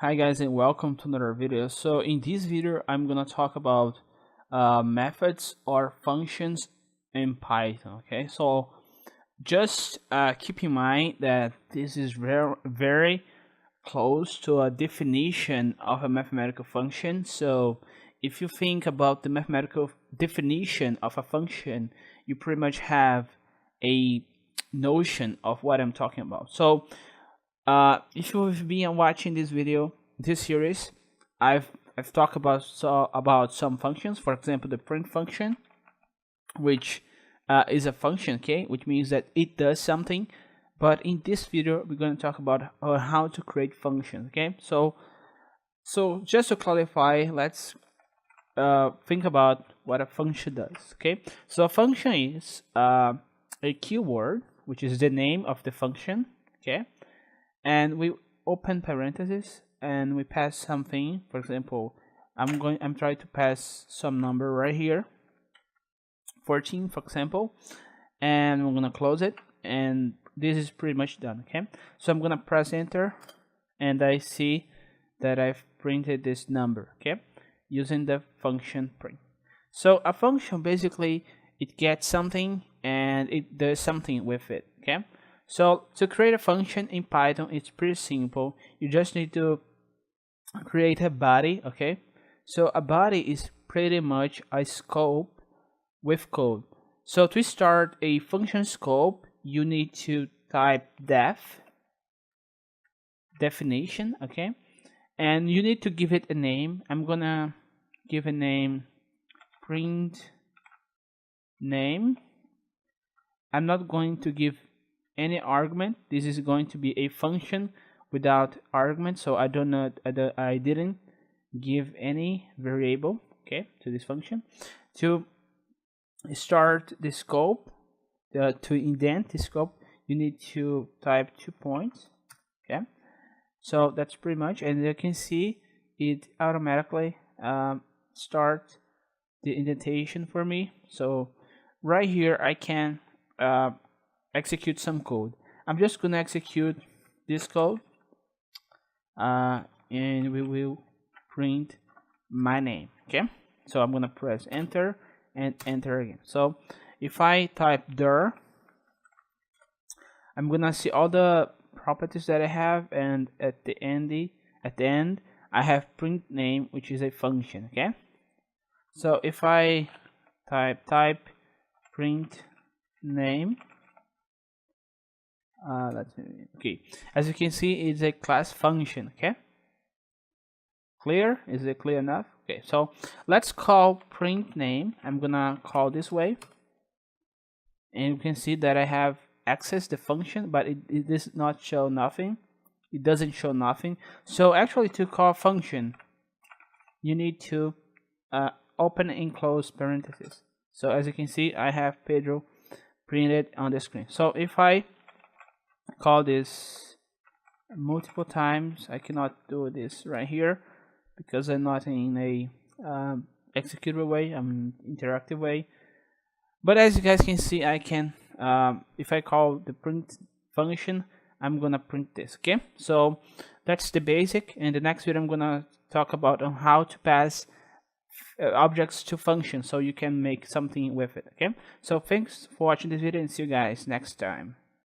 Hi guys and welcome to another video. So in this video I'm gonna talk about methods or functions in Python. Okay, so just keep in mind that this is very close to a definition of a mathematical function. So if you think about the mathematical definition of a function, you pretty much have a notion of what I'm talking about. So if you've been watching this series, I've talked about some functions. For example, the print function, which is a function, okay, which means that it does something. But in this video, we're going to talk about how to create functions, okay? So just to clarify, let's think about what a function does, okay? So a function is a keyword, which is the name of the function, okay? And we open parentheses and we pass something. For example, I'm trying to pass some number right here, 14 for example, and we're gonna close it, and this is pretty much done. Okay, so I'm gonna press enter and I see that I've printed this number, okay, using the function print. So a function basically, it gets something and it does something with it, okay? So to create a function in Python, it's pretty simple. You just need to create a body, okay? So a body is pretty much a scope with code. So to start a function scope, you need to type definition, okay? And you need to give it a name. I'm gonna give a name print name. I'm not going to give any argument. This is going to be a function without argument, so I didn't give any variable, okay, to this function. To start the scope, to indent the scope, you need to type 2 points, okay? So that's pretty much, and you can see it automatically start the indentation for me. So right here I can execute some code. I'm just gonna execute this code and we will print my name, okay? So I'm gonna press enter and enter again. So if I type dir, I'm gonna see all the properties that I have, and at the end I have print name, which is a function, okay? So if I type print name, okay, as you can see, it's a class function, okay? Clear? Is it clear enough? Okay, so let's call print name. I'm gonna call this way, and you can see that I have access the function, but it does not show nothing. It doesn't show nothing. So actually, to call function, you need to open and close parentheses. So as you can see, I have Pedro printed on the screen. So if I call this multiple times, I cannot do this right here because I'm not in a executable way. I'm in interactive way. But as you guys can see, I can if I call the print function, I'm gonna print this, okay? So that's the basic. In the next video I'm gonna talk about on how to pass objects to functions so you can make something with it, okay? So thanks for watching this video and see you guys next time.